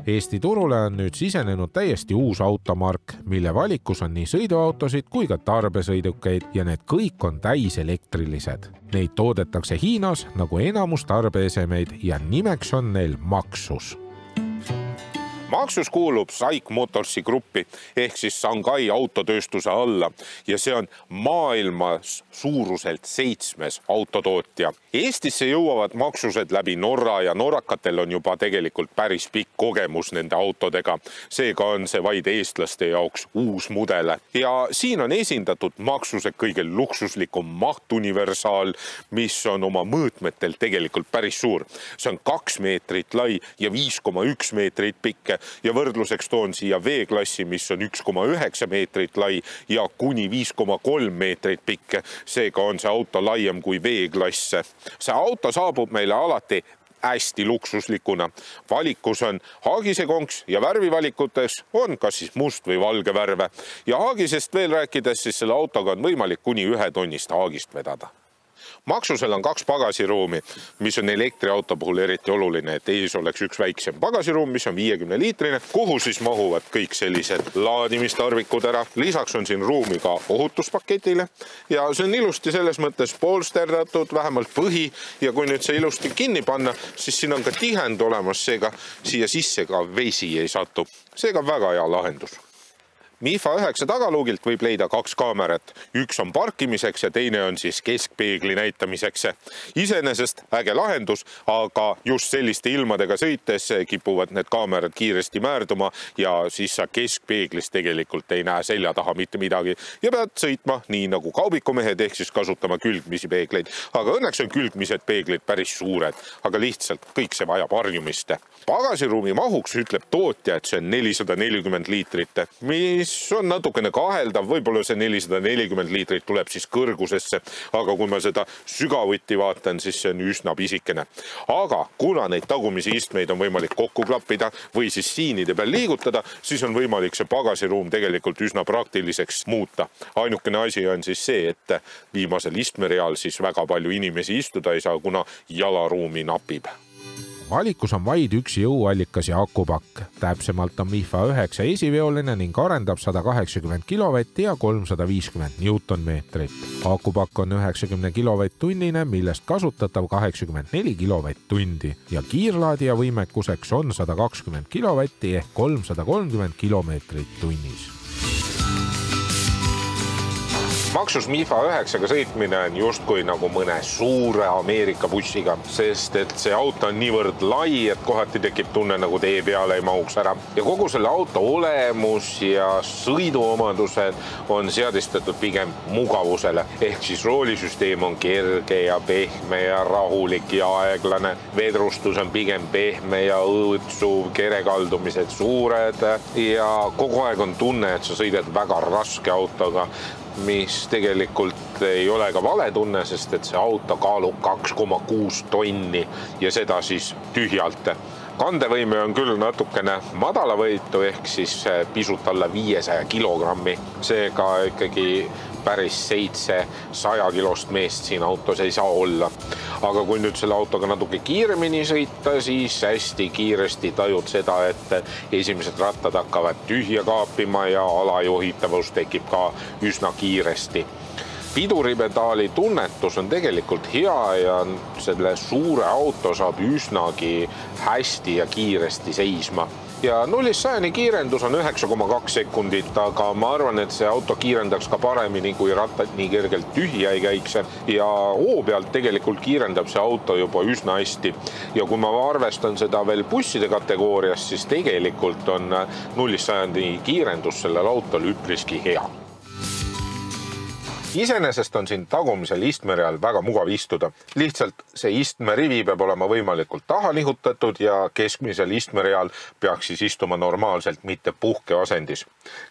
Eesti turule on nüüd sisenenud täiesti uus automark, mille valikus on nii sõiduautosid kui ka tarbesõidukeid ja need kõik on täiselektrilised. Neid toodetakse Hiinas nagu enamus tarbeesemeid ja nimeks on neil Maxus. Maxus kuulub SAIC Motorsi gruppi ehk siis Shanghai autotööstuse alla ja see on maailmas suuruselt 7. autotootja. Eestisse jõuavad Maxused läbi Norra ja norrakatel on juba tegelikult päris pikk kogemus nende autodega. Seega on see vaid eestlaste jaoks uus mudele. Ja siin on esindatud Maxuse kõige luksuslikum mahtuniversaal, mis on oma mõõtmetel tegelikult päris suur. See on 2 meetrit lai ja 5,1 meetrit pikke ja võrdluseks toon siia V-klassi, mis on 1,9 meetrit lai ja kuni 5,3 meetrit pikke. Seega on see auto laiem kui V-klasse. See auto saabub meile alati hästi luksuslikuna. Valikus on haagise konks ja värvivalikutes on kas siis must või valge värve. Ja haagisest veel rääkides, siis selle autoga on võimalik kuni 1 tonnist haagist vedada. Maxusel on 2 pagasiruumi, mis on elektriauto puhul eriti oluline, et ees oleks üks väiksem pagasiruum, mis on 50-liitrine, kuhu siis mahuvad kõik sellised laadimistarvikud ära. Lisaks on siin ruumi ka ohutuspaketile ja see on ilusti selles mõttes polsterdatud, vähemalt põhi ja kui nüüd see ilusti kinni panna, siis siin on ka tihend olemas, seega siia sisse ka vesi ei satu. Seega väga hea lahendus. MIFA 9 tagaluugilt võib leida 2 kaamerat. Üks on parkimiseks ja teine on siis keskpeegli näitamiseks. Iseenesest äge lahendus, aga just selliste ilmadega sõites kipuvad need kaamerad kiiresti määrduma ja siis sa keskpeeglis tegelikult ei näe selja taha mitte midagi ja pead sõitma nii nagu kaubikumehed ehk siis kasutama külgmisi peegleid. Aga õnneks on külgmised peeglid päris suured, aga lihtsalt kõik see vajab harjumist. Pagasiruumi mahuks ütleb tootja, et see on 440 liitrit, mis on natukene kaheldav, võib-olla see 440 liitrit tuleb siis kõrgusesse, aga kui ma seda sügavuti vaatan, siis see on üsna pisikene. Aga kuna neid tagumisi istmeid on võimalik kokku klappida või siis siinide peal liigutada, siis on võimalik see pagasiruum tegelikult üsna praktiliseks muuta. Ainukene asi on siis see, et viimasel istmereal siis väga palju inimesi istuda ei saa, kuna jalaruumi napib. Valikus on vaid üks jõuallikas ja akupakk. Täpsemalt on MIFA 9 esiveoline ning arendab 180 kilovatti ja 350 newtonmeetrit. Akupakk on 90 kilovatt-tunnine, millest kasutatav 84 kilovatt-tundi ja kiirlaadija võimekuseks on 120 kilovatti ehk 330 kilomeetrit tunnis. Maxus MIFA 9-ga sõitmine on justkui nagu mõne suure Ameerika bussiga, sest et see auto on niivõrd lai, et kohati tekib tunne nagu tee peale ei mahuks ära. Ja kogu selle auto olemus ja sõiduomadused on seadistatud pigem mugavusele. Ehk siis roolisüsteem on kerge ja pehme ja rahulik ja aeglane. Vedrustus on pigem pehme ja õõtsuv, kerekaldumised suured ja kogu aeg on tunne, et sa sõidad väga raske autoga, mis tegelikult ei ole ka vale tunne, sest et see auto kaalub 2,6 tonni ja seda siis tühjalt. Kandevõime on küll natukene madalavõitu ehk siis pisut alla 500 kilogrammi. Seega ikkagi päris 700 kilost meest siin autos ei saa olla. Aga kui nüüd selle autoga natuke kiiremini sõita, siis hästi kiiresti tajud seda, et esimesed rattad hakkavad tühja kaapima ja alajuhitavus tekib ka üsna kiiresti. Piduripedaali tunnetus on tegelikult hea ja selle suure auto saab üsnagi hästi ja kiiresti seisma. Ja 0-100 kiirendus on 9,2 sekundit, aga ma arvan, et see auto kiirendaks ka paremini, kui rattad nii kergelt tühja ei käiks. Ja hoo pealt tegelikult kiirendab see auto juba üsna hästi. Ja kui ma arvestan seda veel busside kategoorias, siis tegelikult on 0-100 kiirendus sellel autol üpriski hea. Iseenesest on siin tagumisel istmereal väga mugav istuda. Lihtsalt see istmerivi peab olema võimalikult taha nihutatud ja keskmisel istmereal peaks siis istuma normaalselt, mitte puhkeasendis.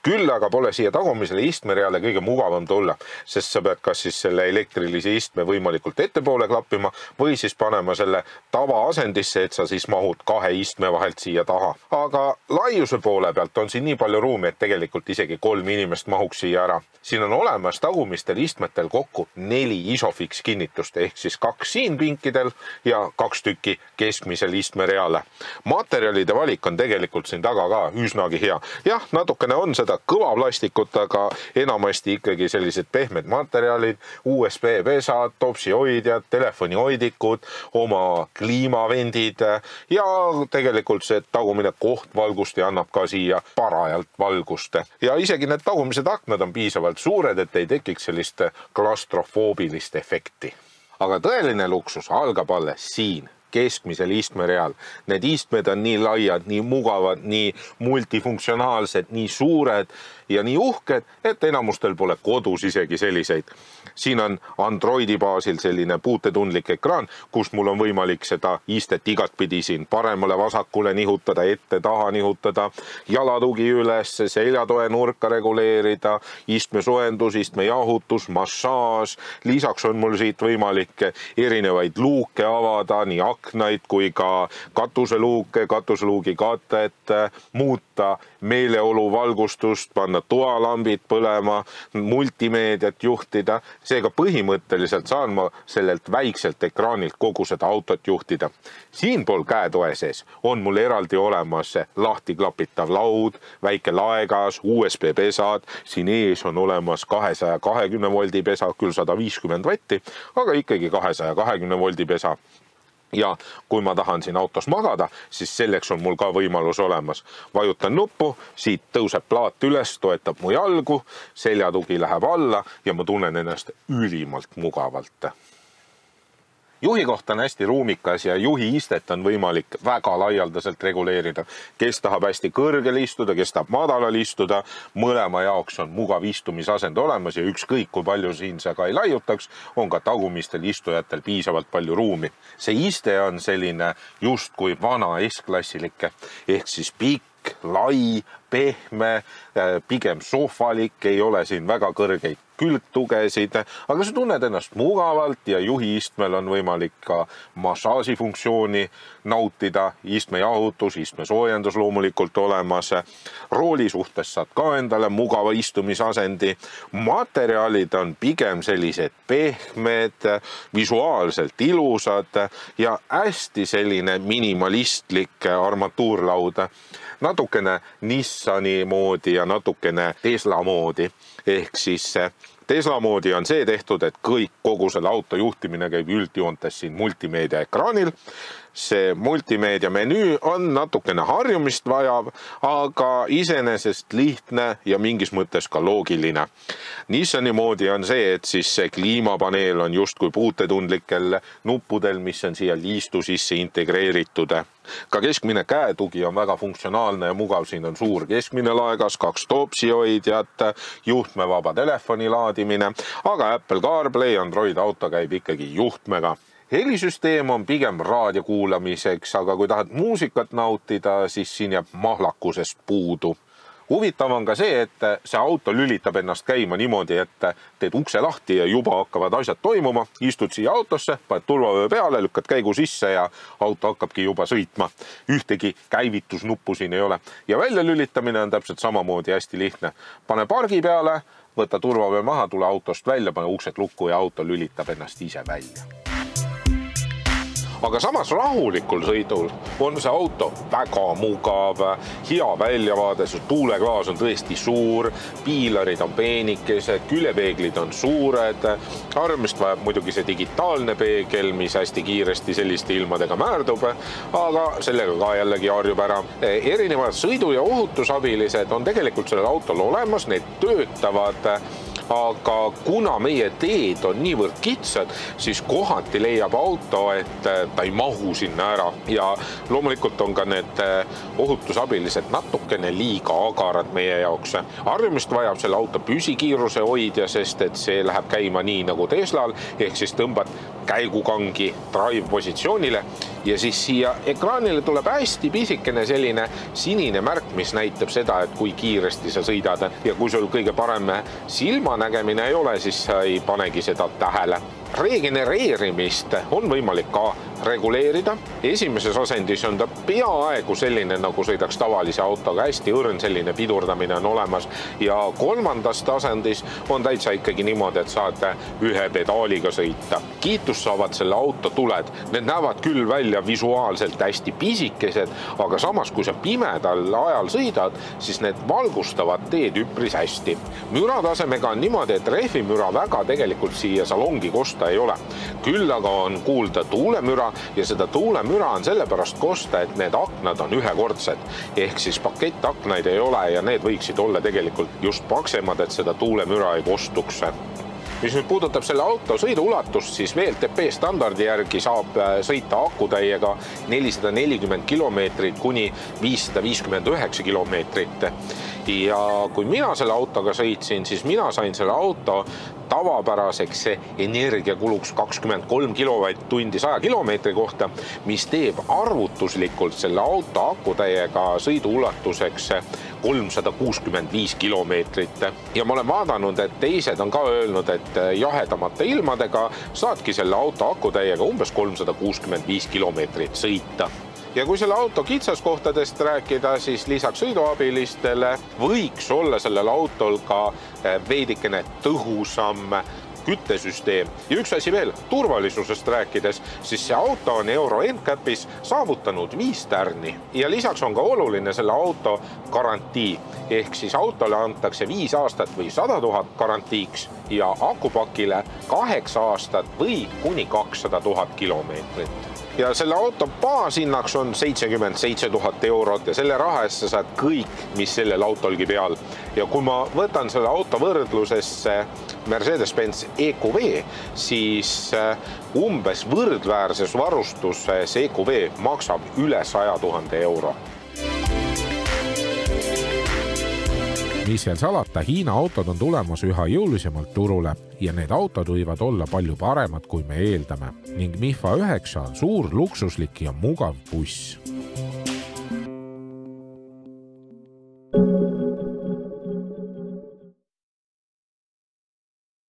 Küll aga pole siia tagumisele istmereale kõige mugavam tulla, sest sa pead kas siis selle elektrilise istme võimalikult ettepoole klappima või siis panema selle tavaasendisse, et sa siis mahud 2 istme vahelt siia taha. Aga laiuse poole pealt on siin nii palju ruumi, et tegelikult isegi 3 inimest mahuks siia ära. Siin on olemas tagumist tagumistel istmetel kokku 4 Isofix kinnitust ehk siis 2 siin pinkidel ja 2 tükki keskmisel istmereale. Materjalide valik on tegelikult siin taga ka üsnagi hea. Jah, natukene on seda kõva plastikut, aga enamasti ikkagi sellised pehmed materjalid, USB-pesad, topsihoidjad, telefonihoidikud, oma kliimavendid ja tegelikult see tagumine kohtvalgust ja annab ka siia parajalt valgust. Ja isegi need tagumised aknad on piisavalt suured, et ei tekiks sellist klaustrofoobilist efekti. Aga tõeline luksus algab alles siin, keskmisel istmereal. Need istmed on nii laiad, nii mugavad, nii multifunktsionaalsed, nii suured ja nii uhked, et enamustel pole kodus isegi selliseid. Siin on Androidi baasil selline puutetundlik ekraan, kus mul on võimalik seda istet igatpidi siin paremale vasakule nihutada, ette taha nihutada, jalatugi üles, seljatoe nurka reguleerida, istmesoojendus, istmejahutus, massaaž. Lisaks on mul siit võimalik erinevaid luuke avada, nii aknaid kui ka katuseluuke, katuseluugi katet, muuta meeleolu valgustust, panna toalambid põlema, multimeediat juhtida. Seega põhimõtteliselt saan ma sellelt väikselt ekraanilt kogu seda autot juhtida. Siinpool käetoe sees on mul eraldi olemas lahti klapitav laud, väike laegas, USB-pesad. Siin ees on olemas 220 voldi pesa, küll 150 vatti, aga ikkagi 220 voldi pesa. Ja kui ma tahan siin autos magada, siis selleks on mul ka võimalus olemas. Vajutan nuppu, siit tõuseb plaat üles, toetab mu jalgu, seljatugi läheb alla ja ma tunnen ennast ülimalt mugavalt. Juhi kohta on hästi ruumikas ja juhi istet on võimalik väga laialdaselt reguleerida. Kes tahab hästi kõrgel istuda, kes tahab madalal istuda, mõlema jaoks on mugav istumisasend olemas ja ükskõik kui palju siin see ka ei laiutaks, on ka tagumistel istujatel piisavalt palju ruumi. See iste on selline just kui vana S-klassilike ehk siis pikk, lai, pehme, pigem sohvalik, ei ole siin väga kõrgeid külgtugesid, aga sa tunned ennast mugavalt ja juhi istmel on võimalik ka massaažifunktsiooni nautida, istmejahutus, istmesoojendus loomulikult olemas. Rooli suhtes saad ka endale mugava istumisasendi. Materjalid on pigem sellised pehmed, visuaalselt ilusad ja hästi selline minimalistlik armatuurlaud. Natukene Nissani moodi ja natukene Tesla moodi. Ehk siis Tesla moodi on see tehtud, et kogu selle auto juhtimine käib üldjoontes siin multimeedia ekraanil. See multimeedia menüü on natukene harjumist vajav, aga iseenesest lihtne ja mingis mõttes ka loogiline. Nissani moodi on see, et siis see kliimapaneel on just kui puutetundlikel nuppudel, mis on siia liistu sisse integreeritud. Ka keskmine käetugi on väga funktsionaalne ja mugav. Siin on suur keskmine laegas, 2 topsihoidjat, juhtmevaba telefoni laadimine, aga Apple CarPlay, Android auto käib ikkagi juhtmega. Helisüsteem on pigem raadio kuulamiseks, aga kui tahad muusikat nautida, siis siin jääb mahlakusest puudu. Huvitav on ka see, et see auto lülitab ennast käima niimoodi, et teed ukse lahti ja juba hakkavad asjad toimuma. Istud siia autosse, paned turvavöö peale, lükkad käigu sisse ja auto hakkabki juba sõitma. Ühtegi käivitusnuppu siin ei ole. Ja välja lülitamine on täpselt samamoodi hästi lihtne. Pane pargi peale, võta turvavöö maha, tule autost välja, pane uksed lukku ja auto lülitab ennast ise välja. Aga samas rahulikul sõidul on see auto väga mugav, hea väljavaade, see tuuleklaas on tõesti suur, piilarid on peenikesed, küljepeeglid on suured, harjumist vajab muidugi see digitaalne peegel, mis hästi kiiresti selliste ilmadega määrdub, aga sellega ka jällegi harjub ära. Erinevad sõidu- ja ohutusabilised on tegelikult sellel autol olemas, need töötavad, aga kuna meie teed on niivõrd kitsad, siis kohati leiab auto, et ta ei mahu sinna ära ja loomulikult on ka need ohutusabilised natukene liiga agarad meie jaoks. Harjumist vajab selle auto püsikiiruse hoidja, sest et see läheb käima nii nagu Teslal, ehk siis tõmbad käigukangi drive positsioonile ja siis siia ekraanile tuleb hästi pisikene selline sinine märk, mis näitab seda, et kui kiiresti sa sõidad ja kui sul kõige parem silmanägemine ei ole, siis sa ei panegi seda tähele. Regenereerimist on võimalik ka reguleerida. Esimeses asendis on ta peaaegu selline, nagu sõidaks tavalise autoga, hästi õrn selline pidurdamine on olemas ja kolmandast asendis on täitsa ikkagi niimoodi, et saad ühe pedaaliga sõita. Kiitust saavad selle auto tuled. Need näevad küll välja visuaalselt hästi pisikesed, aga samas kui sa pimedal ajal sõidad, siis need valgustavad teed üpris hästi. Müratasemega on niimoodi, et rehvimüra väga tegelikult siia salongi kosta ei ole. Küll aga on kuulda tuulemüra ja seda tuulemüra on sellepärast kosta, et need aknad on ühekordsed. Ehk siis pakettaknaid ei ole ja need võiksid olla tegelikult just paksemad, et seda tuulemüra ei kostuks. Mis nüüd puudutab selle auto sõiduulatust, siis VLTP standardi järgi saab sõita akutäiega 440 kilomeetrit kuni 559 kilomeetrit. Ja kui mina selle autoga sõitsin, siis mina sain selle auto tavapäraseks energiakuluks 23 kilovatt-tundi 100 kilomeetri kohta, mis teeb arvutuslikult selle auto akutäiega sõiduulatuseks 365 kilomeetrit. Ja ma olen vaadanud, et teised on ka öelnud, et jahedamate ilmadega saadki selle auto akutäiega umbes 365 kilomeetrit sõita. Ja kui selle auto kitsaskohtadest rääkida, siis lisaks sõiduabilistele võiks olla sellel autol ka veidikene tõhusam küttesüsteem. Ja üks asi veel, turvalisusest rääkides, siis see auto on Euro NCAPis saavutanud 5 tärni. Ja lisaks on ka oluline selle auto garantii. Ehk siis autole antakse 5 aastat või 100 000 garantiiks ja akupakile 8 aastat või kuni 200 000 kilomeetrit. Ja selle auto baashinnaks on 77 000 eurot ja selle raha eest sa saad kõik, mis sellel autolgi peal. Ja kui ma võtan selle auto võrdlusesse Mercedes-Benz EQV, siis umbes võrdväärses varustuses EQV maksab üle 100 000 euro. Mis seal salata, Hiina autod on tulemas üha jõulisemalt turule ja need autod võivad olla palju paremad, kui me eeldame. Ning MIFA 9 on suur, luksuslik ja mugav buss.